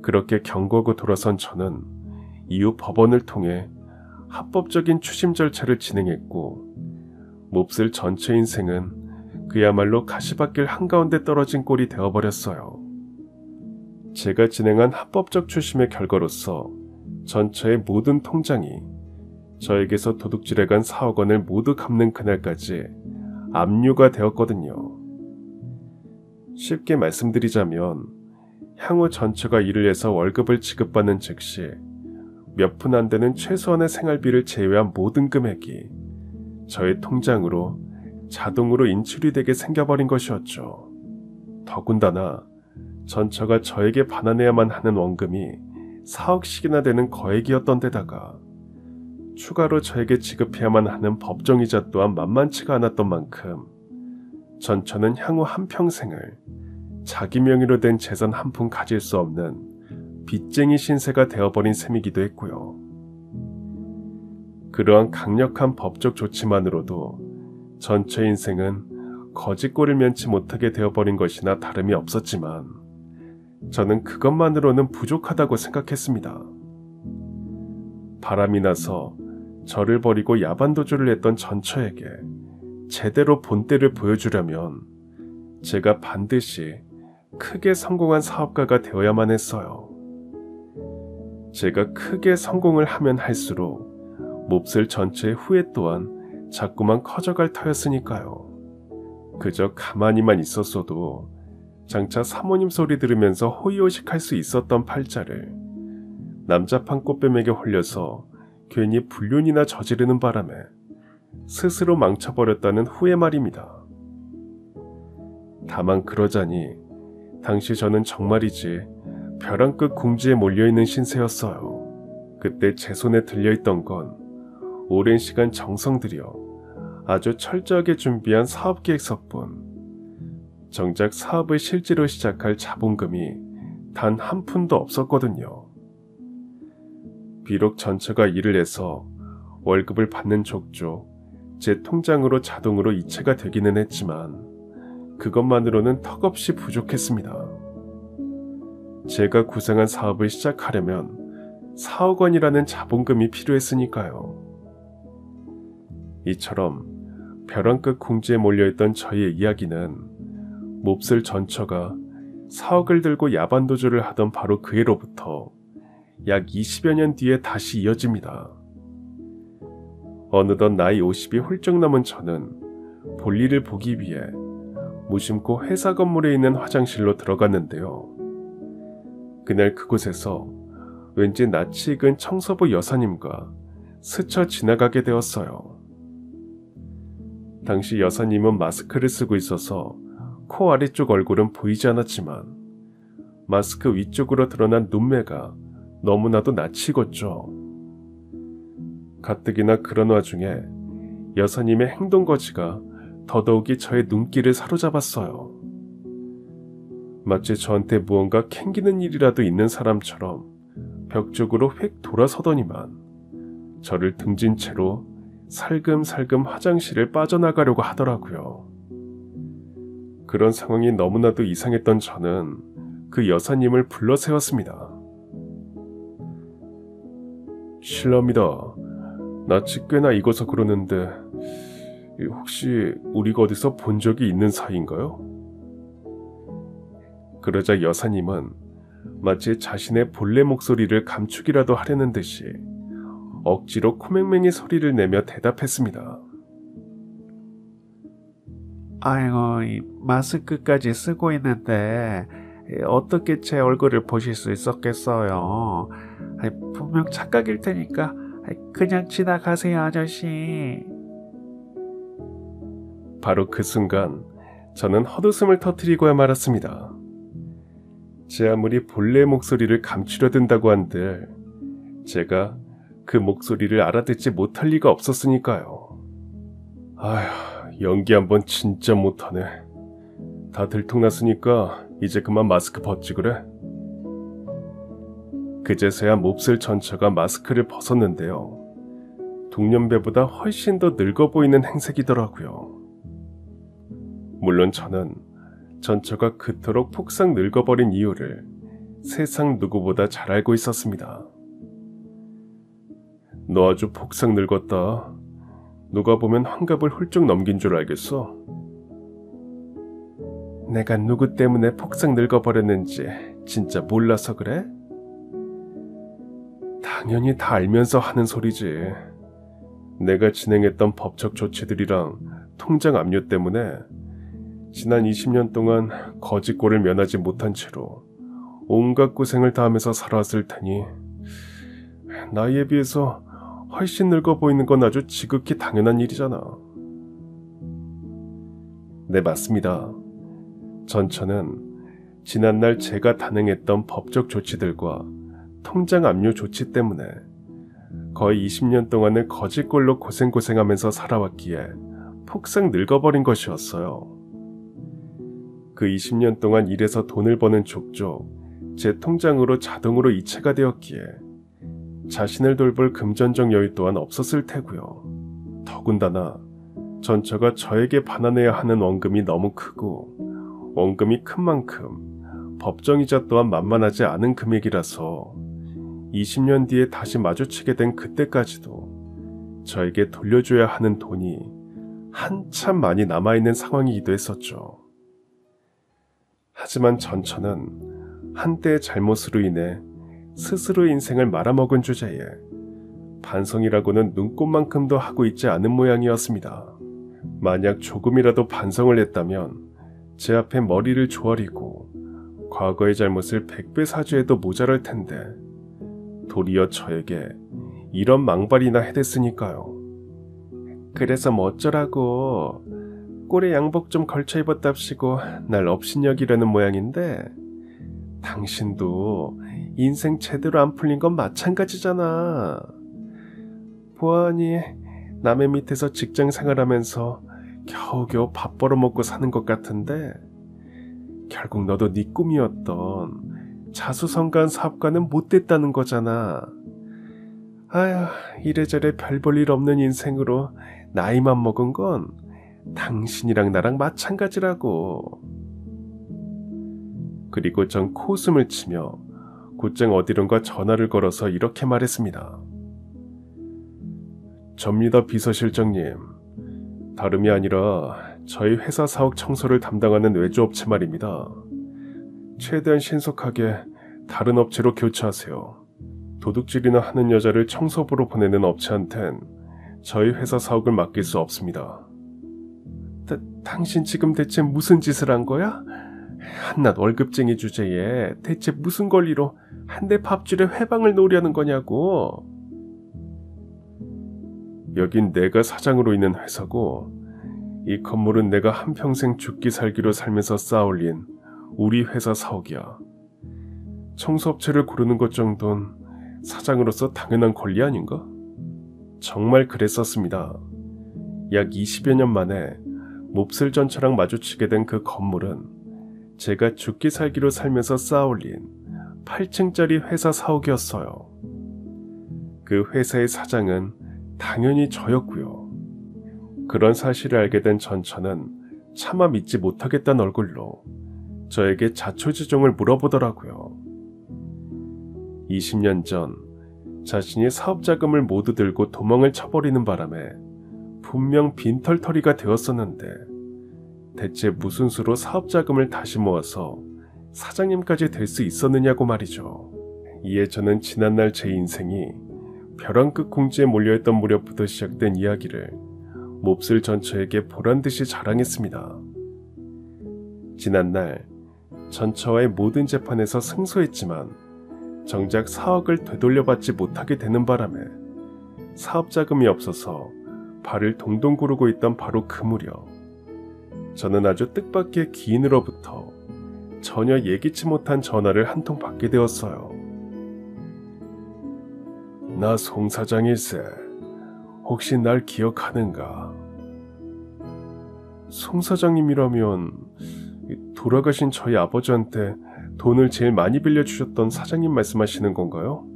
그렇게 경고하고 돌아선 저는 이후 법원을 통해 합법적인 추심 절차를 진행했고, 몹쓸 전체 인생은 그야말로 가시밭길 한가운데 떨어진 꼴이 되어버렸어요. 제가 진행한 합법적 추심의 결과로서 전처의 모든 통장이 저에게서 도둑질해간 4억 원을 모두 갚는 그날까지 압류가 되었거든요. 쉽게 말씀드리자면 향후 전처가 일을 해서 월급을 지급받는 즉시 몇 푼 안 되는 최소한의 생활비를 제외한 모든 금액이 저의 통장으로 자동으로 인출이 되게 생겨버린 것이었죠. 더군다나 전처가 저에게 반환해야만 하는 원금이 4억씩이나 되는 거액이었던 데다가 추가로 저에게 지급해야만 하는 법정이자 또한 만만치가 않았던 만큼 전처는 향후 한평생을 자기 명의로 된 재산 한 푼 가질 수 없는 빚쟁이 신세가 되어버린 셈이기도 했고요. 그러한 강력한 법적 조치만으로도 전처의 인생은 거짓골을 면치 못하게 되어버린 것이나 다름이 없었지만 저는 그것만으로는 부족하다고 생각했습니다. 바람이 나서 저를 버리고 야반도주를 했던 전처에게 제대로 본때를 보여주려면 제가 반드시 크게 성공한 사업가가 되어야만 했어요. 제가 크게 성공을 하면 할수록 몹쓸 전처의 후회 또한 자꾸만 커져갈 터였으니까요. 그저 가만히만 있었어도 장차 사모님 소리 들으면서 호의호식할 수 있었던 팔자를 남자판 꽃뱀에게 홀려서 괜히 불륜이나 저지르는 바람에 스스로 망쳐버렸다는 후회 말입니다. 다만 그러자니 당시 저는 정말이지 벼랑 끝 궁지에 몰려있는 신세였어요. 그때 제 손에 들려있던 건 오랜 시간 정성 들여 아주 철저하게 준비한 사업계획서뿐 정작 사업을 실제로 시작할 자본금이 단 한 푼도 없었거든요. 비록 전처가 일을 해서 월급을 받는 족족 제 통장으로 자동으로 이체가 되기는 했지만 그것만으로는 턱없이 부족했습니다. 제가 구상한 사업을 시작하려면 4억 원이라는 자본금이 필요했으니까요. 이처럼 벼랑 끝 궁지에 몰려있던 저희의 이야기는 몹쓸 전처가 4억을 들고 야반도주를 하던 바로 그 해로부터 약 20여 년 뒤에 다시 이어집니다. 어느덧 나이 50이 훌쩍 넘은 저는 볼일을 보기 위해 무심코 회사 건물에 있는 화장실로 들어갔는데요. 그날 그곳에서 왠지 낯이 익은 청소부 여사님과 스쳐 지나가게 되었어요. 당시 여사님은 마스크를 쓰고 있어서 코 아래쪽 얼굴은 보이지 않았지만 마스크 위쪽으로 드러난 눈매가 너무나도 낯이 익었죠. 가뜩이나 그런 와중에 여사님의 행동거지가 더더욱이 저의 눈길을 사로잡았어요. 마치 저한테 무언가 캥기는 일이라도 있는 사람처럼 벽 쪽으로 휙 돌아서더니만 저를 등진 채로 살금살금 화장실을 빠져나가려고 하더라고요. 그런 상황이 너무나도 이상했던 저는 그 여사님을 불러 세웠습니다. 실례합니다. 낯이 꽤나 익어서 그러는데 혹시 우리가 어디서 본 적이 있는 사이인가요? 그러자 여사님은 마치 자신의 본래 목소리를 감추기라도 하려는 듯이 억지로 코맹맹이 소리를 내며 대답했습니다. 아이고, 마스크까지 쓰고 있는데 어떻게 제 얼굴을 보실 수 있었겠어요? 분명 착각일 테니까 그냥 지나가세요, 아저씨. 바로 그 순간 저는 헛웃음을 터뜨리고야 말았습니다. 제 아무리 본래 목소리를 감추려 든다고 한들 제가 그 목소리를 알아듣지 못할 리가 없었으니까요. 아휴, 연기 한번 진짜 못하네. 다 들통났으니까 이제 그만 마스크 벗지 그래? 그제서야 몹쓸 전처가 마스크를 벗었는데요. 동년배보다 훨씬 더 늙어 보이는 행색이더라고요. 물론 저는 전처가 그토록 폭삭 늙어버린 이유를 세상 누구보다 잘 알고 있었습니다. 너 아주 폭삭 늙었다. 누가 보면 환갑을 훌쩍 넘긴 줄 알겠어? 내가 누구 때문에 폭삭 늙어버렸는지 진짜 몰라서 그래? 당연히 다 알면서 하는 소리지. 내가 진행했던 법적 조치들이랑 통장 압류 때문에 지난 20년 동안 거지꼴을 면하지 못한 채로 온갖 고생을 다하면서 살아왔을 테니 나이에 비해서 훨씬 늙어 보이는 건 아주 지극히 당연한 일이잖아. 네, 맞습니다. 전처는 지난날 제가 단행했던 법적 조치들과 통장 압류 조치 때문에 거의 20년 동안을 거지꼴로 고생하면서 살아왔기에 폭삭 늙어버린 것이었어요. 그 20년 동안 일해서 돈을 버는 족족 제 통장으로 자동으로 이체가 되었기에 자신을 돌볼 금전적 여유 또한 없었을 테고요. 더군다나 전처가 저에게 반환해야 하는 원금이 너무 크고 원금이 큰 만큼 법정이자 또한 만만하지 않은 금액이라서 20년 뒤에 다시 마주치게 된 그때까지도 저에게 돌려줘야 하는 돈이 한참 많이 남아있는 상황이기도 했었죠. 하지만 전처는 한때의 잘못으로 인해 스스로 인생을 말아먹은 주제에 반성이라고는 눈꼽만큼도 하고 있지 않은 모양이었습니다. 만약 조금이라도 반성을 했다면 제 앞에 머리를 조아리고 과거의 잘못을 100배 사죄해도 모자랄 텐데 도리어 저에게 이런 망발이나 해댔으니까요. 그래서 뭐 어쩌라고 꼴에 양복 좀 걸쳐 입었답시고 날 업신여기려는 모양인데 당신도 인생 제대로 안 풀린 건 마찬가지잖아. 보아하니 남의 밑에서 직장 생활하면서 겨우겨우 밥 벌어먹고 사는 것 같은데 결국 너도 네 꿈이었던 자수성가한 사업가는 못 됐다는 거잖아. 아휴, 이래저래 별 볼 일 없는 인생으로 나이만 먹은 건 당신이랑 나랑 마찬가지라고. 그리고 전 코웃음을 치며 곧장 어디론가 전화를 걸어서 이렇게 말했습니다. 접니다, 비서실장님. 다름이 아니라 저희 회사 사옥 청소를 담당하는 외주업체 말입니다. 최대한 신속하게 다른 업체로 교체하세요. 도둑질이나 하는 여자를 청소부로 보내는 업체한텐 저희 회사 사옥을 맡길 수 없습니다. 당신 지금 대체 무슨 짓을 한 거야? 한낱 월급쟁이 주제에 대체 무슨 권리로 한 대 밥줄에 회방을 놓으려는 거냐고. 여긴 내가 사장으로 있는 회사고 이 건물은 내가 한평생 죽기 살기로 살면서 쌓아올린 우리 회사 사옥이야. 청소업체를 고르는 것 정도는 사장으로서 당연한 권리 아닌가? 정말 그랬었습니다. 약 20여 년 만에 몹쓸 전처랑 마주치게 된 그 건물은 제가 죽기 살기로 살면서 쌓아올린 8층짜리 회사 사옥이었어요. 그 회사의 사장은 당연히 저였고요. 그런 사실을 알게 된 전처는 차마 믿지 못하겠다는 얼굴로 저에게 자초지종을 물어보더라고요. 20년 전 자신이 사업자금을 모두 들고 도망을 쳐버리는 바람에 분명 빈털터리가 되었었는데 대체 무슨 수로 사업자금을 다시 모아서 사장님까지 될 수 있었느냐고 말이죠. 이에 저는 지난날 제 인생이 벼랑 끝 공지에 몰려있던 무렵부터 시작된 이야기를 몹쓸 전처에게 보란듯이 자랑했습니다. 지난날 전처와의 모든 재판에서 승소했지만 정작 사억을 되돌려받지 못하게 되는 바람에 사업자금이 없어서 발을 동동 구르고 있던 바로 그 무렵 저는 아주 뜻밖의 기인으로부터 전혀 예기치 못한 전화를 한 통 받게 되었어요. 나 송 사장일세. 혹시 날 기억하는가? 송 사장님이라면 돌아가신 저희 아버지한테 돈을 제일 많이 빌려주셨던 사장님 말씀하시는 건가요?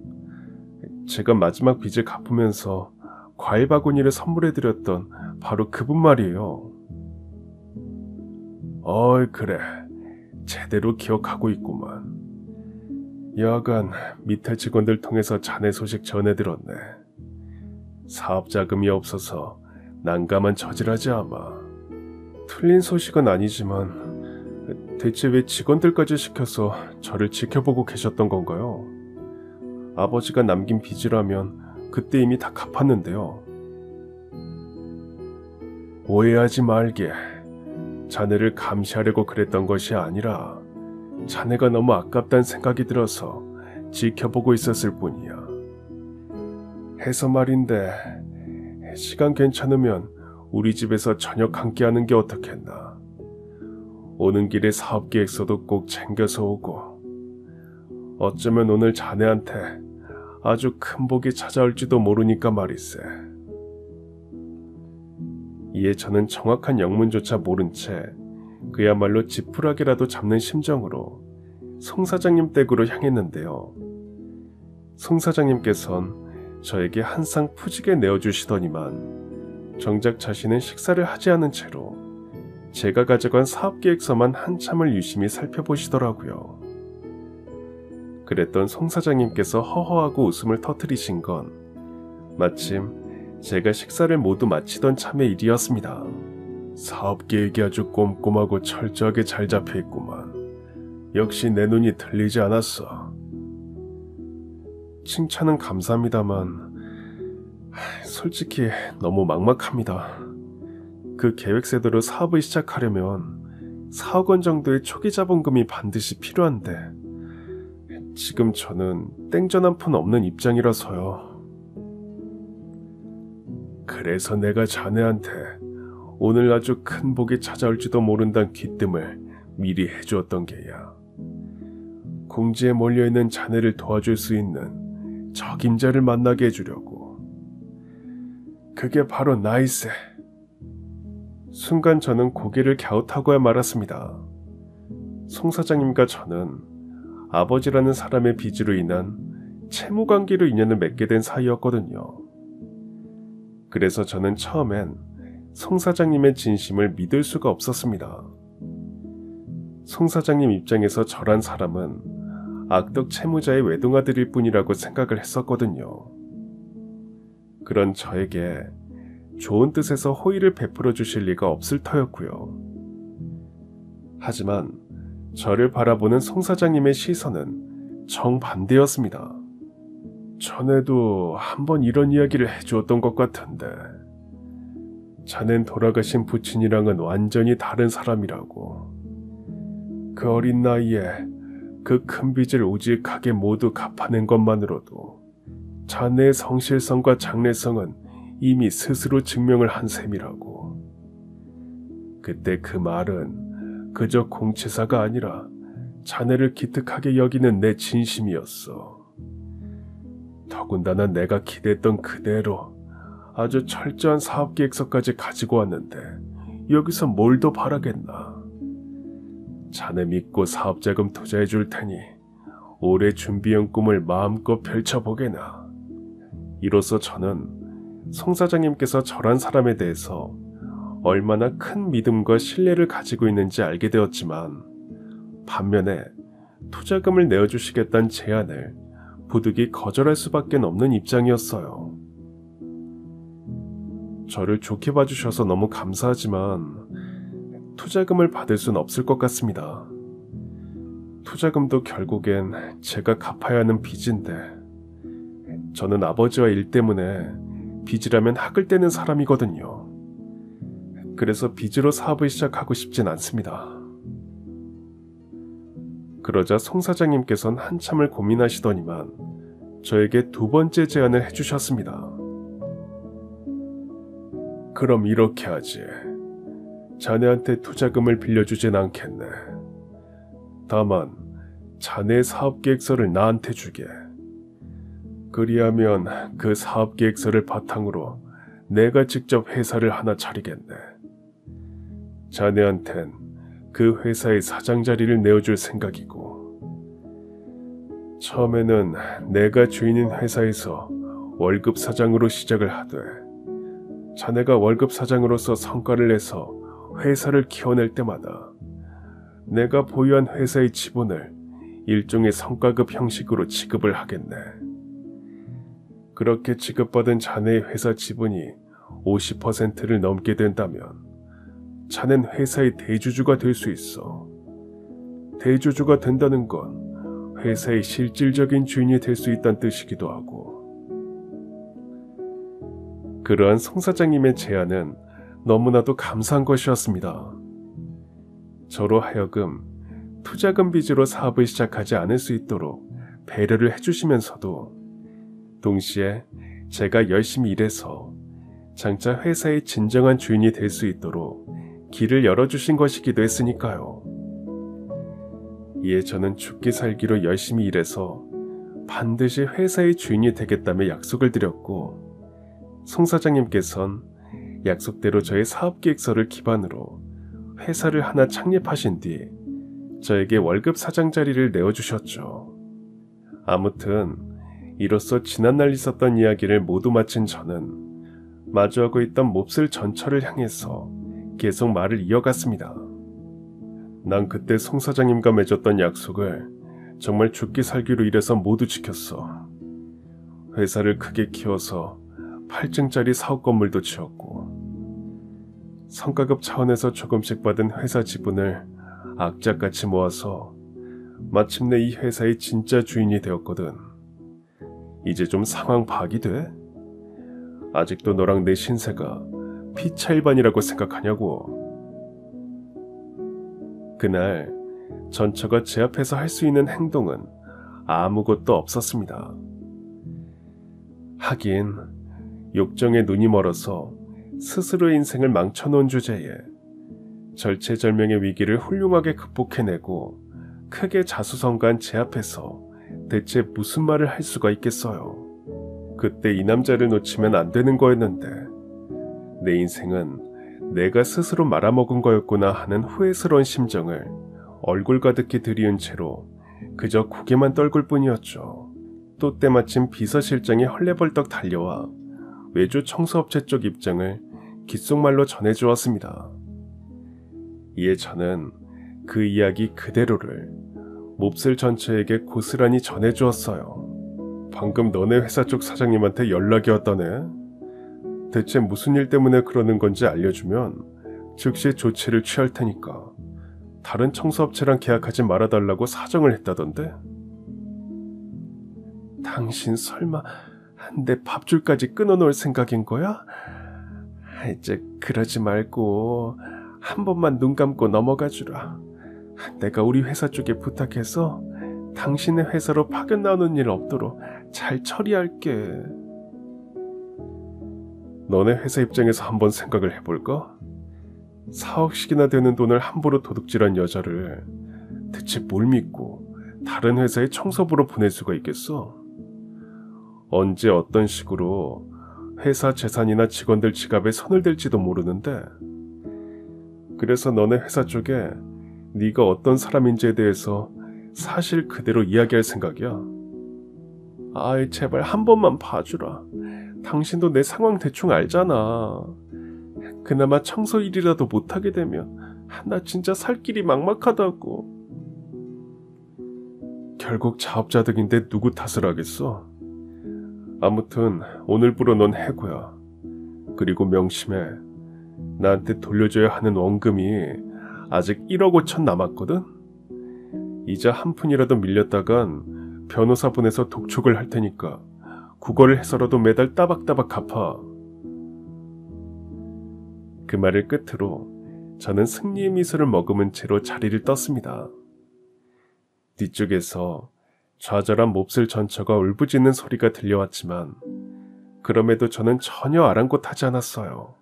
제가 마지막 빚을 갚으면서 과일 바구니를 선물해드렸던 바로 그분 말이에요. 어이, 그래. 제대로 기억하고 있구만. 여하간 밑에 직원들 통해서 자네 소식 전해들었네. 사업자금이 없어서 난감한 처지라지 아마. 틀린 소식은 아니지만 대체 왜 직원들까지 시켜서 저를 지켜보고 계셨던 건가요? 아버지가 남긴 빚이라면 그때 이미 다 갚았는데요. 오해하지 말게. 자네를 감시하려고 그랬던 것이 아니라 자네가 너무 아깝다는 생각이 들어서 지켜보고 있었을 뿐이야. 해서 말인데 시간 괜찮으면 우리 집에서 저녁 함께 하는 게 어떻겠나. 오는 길에 사업계획서도 꼭 챙겨서 오고 어쩌면 오늘 자네한테 아주 큰 복이 찾아올지도 모르니까 말이세. 이에 저는 정확한 영문조차 모른 채 그야말로 지푸라기라도 잡는 심정으로 송 사장님 댁으로 향했는데요. 송 사장님께선 저에게 한 상 푸지게 내어주시더니만 정작 자신은 식사를 하지 않은 채로 제가 가져간 사업계획서만 한참을 유심히 살펴보시더라고요. 그랬던 송 사장님께서 허허하고 웃음을 터뜨리신 건 마침 제가 식사를 모두 마치던 참의 일이었습니다. 사업계획이 아주 꼼꼼하고 철저하게 잘 잡혀있구만. 역시 내 눈이 틀리지 않았어. 칭찬은 감사합니다만 솔직히 너무 막막합니다. 그 계획세대로 사업을 시작하려면 4억 원 정도의 초기 자본금이 반드시 필요한데 지금 저는 땡전 한 푼 없는 입장이라서요. 그래서 내가 자네한테 오늘 아주 큰 복이 찾아올지도 모른다는 귀뜸을 미리 해주었던 게야. 궁지에 몰려있는 자네를 도와줄 수 있는 적임자를 만나게 해주려고. 그게 바로 나이세. 순간 저는 고개를 갸웃하고야 말았습니다. 송 사장님과 저는 아버지라는 사람의 빚으로 인한 채무관계로 인연을 맺게 된 사이였거든요. 그래서 저는 처음엔 송 사장님의 진심을 믿을 수가 없었습니다. 송 사장님 입장에서 저란 사람은 악덕 채무자의 외동아들일 뿐이라고 생각을 했었거든요. 그런 저에게 좋은 뜻에서 호의를 베풀어 주실 리가 없을 터였고요. 하지만 저를 바라보는 송 사장님의 시선은 정반대였습니다. 전에도 한번 이런 이야기를 해주었던 것 같은데 자넨 돌아가신 부친이랑은 완전히 다른 사람이라고. 그 어린 나이에 그 큰 빚을 우직하게 모두 갚아낸 것만으로도 자네의 성실성과 장래성은 이미 스스로 증명을 한 셈이라고. 그때 그 말은 그저 공치사가 아니라 자네를 기특하게 여기는 내 진심이었어. 더군다나 내가 기대했던 그대로 아주 철저한 사업계획서까지 가지고 왔는데 여기서 뭘 더 바라겠나. 자네 믿고 사업자금 투자해 줄 테니 올해 준비한 꿈을 마음껏 펼쳐보게나. 이로써 저는 송 사장님께서 저란 사람에 대해서 얼마나 큰 믿음과 신뢰를 가지고 있는지 알게 되었지만 반면에 투자금을 내어주시겠다는 제안을 부득이 거절할 수밖에 없는 입장이었어요. 저를 좋게 봐주셔서 너무 감사하지만 투자금을 받을 순 없을 것 같습니다. 투자금도 결국엔 제가 갚아야 하는 빚인데 저는 아버지와 일 때문에 빚이라면 학을 떼는 사람이거든요. 그래서 빚으로 사업을 시작하고 싶진 않습니다. 그러자 송 사장님께서는 한참을 고민하시더니만 저에게 두 번째 제안을 해주셨습니다. 그럼 이렇게 하지. 자네한테 투자금을 빌려주진 않겠네. 다만 자네의 사업계획서를 나한테 주게. 그리하면 그 사업계획서를 바탕으로 내가 직접 회사를 하나 차리겠네. 자네한텐 그 회사의 사장 자리를 내어줄 생각이고, 처음에는 내가 주인인 회사에서 월급 사장으로 시작을 하되 자네가 월급 사장으로서 성과를 내서 회사를 키워낼 때마다 내가 보유한 회사의 지분을 일종의 성과급 형식으로 지급을 하겠네. 그렇게 지급받은 자네의 회사 지분이 50%를 넘게 된다면 자넨 회사의 대주주가 될 수 있어. 대주주가 된다는 건 회사의 실질적인 주인이 될 수 있다는 뜻이기도 하고. 그러한 송 사장님의 제안은 너무나도 감사한 것이었습니다. 저로 하여금 투자금 빚으로 사업을 시작하지 않을 수 있도록 배려를 해주시면서도 동시에 제가 열심히 일해서 장차 회사의 진정한 주인이 될 수 있도록 길을 열어주신 것이기도 했으니까요. 이에 저는 죽기 살기로 열심히 일해서 반드시 회사의 주인이 되겠다며 약속을 드렸고, 송 사장님께선 약속대로 저의 사업계획서를 기반으로 회사를 하나 창립하신 뒤 저에게 월급 사장 자리를 내어주셨죠. 아무튼 이로써 지난날 있었던 이야기를 모두 마친 저는 마주하고 있던 몹쓸 전철을 향해서 계속 말을 이어갔습니다. 난 그때 송 사장님과 맺었던 약속을 정말 죽기 살기로 일해서 모두 지켰어. 회사를 크게 키워서 8층짜리 사업 건물도 지었고, 성과급 차원에서 조금씩 받은 회사 지분을 악착같이 모아서 마침내 이 회사의 진짜 주인이 되었거든. 이제 좀 상황 파악이 돼? 아직도 너랑 내 신세가 피차일반이라고 생각하냐고. 그날 전처가 제 앞에서 할 수 있는 행동은 아무것도 없었습니다. 하긴 욕정에 눈이 멀어서 스스로의 인생을 망쳐놓은 주제에 절체절명의 위기를 훌륭하게 극복해내고 크게 자수성가한 제 앞에서 대체 무슨 말을 할 수가 있겠어요. 그때 이 남자를 놓치면 안 되는 거였는데 내 인생은 내가 스스로 말아먹은 거였구나 하는 후회스러운 심정을 얼굴 가득히 들이운 채로 그저 고개만 떨굴 뿐이었죠. 또 때마침 비서실장이 헐레벌떡 달려와 외주 청소업체 쪽 입장을 귓속말로 전해주었습니다. 이에 저는 그 이야기 그대로를 몹쓸 전처에게 고스란히 전해주었어요. 방금 너네 회사 쪽 사장님한테 연락이 왔다네. 대체 무슨 일 때문에 그러는 건지 알려주면 즉시 조치를 취할 테니까 다른 청소업체랑 계약하지 말아달라고 사정을 했다던데. 당신 설마 내 밥줄까지 끊어놓을 생각인 거야? 이제 그러지 말고 한 번만 눈 감고 넘어가 주라. 내가 우리 회사 쪽에 부탁해서 당신의 회사로 파견 나오는 일 없도록 잘 처리할게. 너네 회사 입장에서 한번 생각을 해볼까? 4억씩이나 되는 돈을 함부로 도둑질한 여자를 대체 뭘 믿고 다른 회사에 청소부로 보낼 수가 있겠어? 언제 어떤 식으로 회사 재산이나 직원들 지갑에 손을 댈지도 모르는데, 그래서 너네 회사 쪽에 네가 어떤 사람인지에 대해서 사실 그대로 이야기할 생각이야. 아이 제발 한 번만 봐주라. 당신도 내 상황 대충 알잖아. 그나마 청소 일이라도 못하게 되면 나 진짜 살 길이 막막하다고. 결국 자업자득인데 누구 탓을 하겠어? 아무튼 오늘부로 넌 해고야. 그리고 명심해. 나한테 돌려줘야 하는 원금이 아직 1억 5천 남았거든? 이자 한 푼이라도 밀렸다간 변호사 보내서 독촉을 할 테니까 국어를 해서라도 매달 따박따박 갚아. 그 말을 끝으로 저는 승리의 미소를 머금은 채로 자리를 떴습니다. 뒤쪽에서 좌절한 몹쓸 전처가 울부짖는 소리가 들려왔지만 그럼에도 저는 전혀 아랑곳하지 않았어요.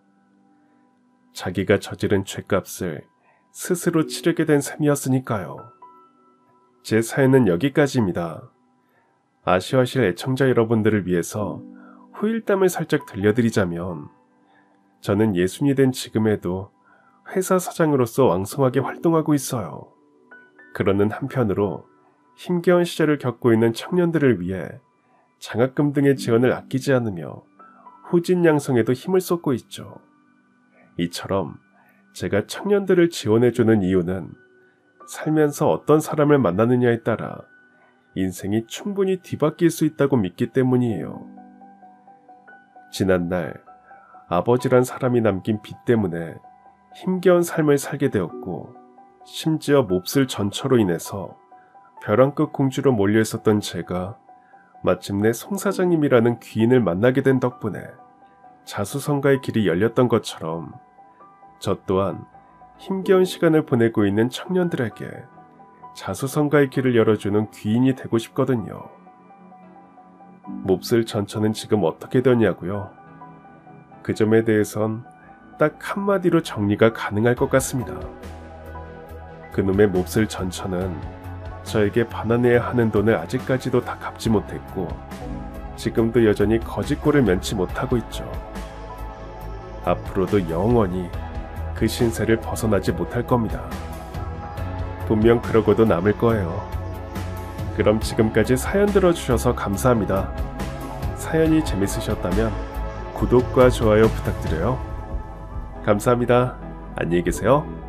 자기가 저지른 죄값을 스스로 치르게 된 셈이었으니까요. 제 사연은 여기까지입니다. 아쉬워하실 애청자 여러분들을 위해서 후일담을 살짝 들려드리자면, 저는 예순이 된 지금에도 회사 사장으로서 왕성하게 활동하고 있어요. 그러는 한편으로 힘겨운 시절을 겪고 있는 청년들을 위해 장학금 등의 지원을 아끼지 않으며 후진양성에도 힘을 쏟고 있죠. 이처럼 제가 청년들을 지원해주는 이유는 살면서 어떤 사람을 만나느냐에 따라 인생이 충분히 뒤바뀔 수 있다고 믿기 때문이에요. 지난날 아버지란 사람이 남긴 빚 때문에 힘겨운 삶을 살게 되었고, 심지어 몹쓸 전처로 인해서 벼랑끝 공주로 몰려있었던 제가 마침내 송 사장님이라는 귀인을 만나게 된 덕분에 자수성가의 길이 열렸던 것처럼 저 또한 힘겨운 시간을 보내고 있는 청년들에게 자수성가의 길을 열어주는 귀인이 되고 싶거든요. 몹쓸 전처는 지금 어떻게 되냐고요? 그 점에 대해선 딱 한마디로 정리가 가능할 것 같습니다. 그놈의 몹쓸 전처는 저에게 반환해야 하는 돈을 아직까지도 다 갚지 못했고 지금도 여전히 거짓골을 면치 못하고 있죠. 앞으로도 영원히 그 신세를 벗어나지 못할 겁니다. 분명 그러고도 남을 거예요. 그럼 지금까지 사연 들어주셔서 감사합니다. 사연이 재밌으셨다면 구독과 좋아요 부탁드려요. 감사합니다. 안녕히 계세요.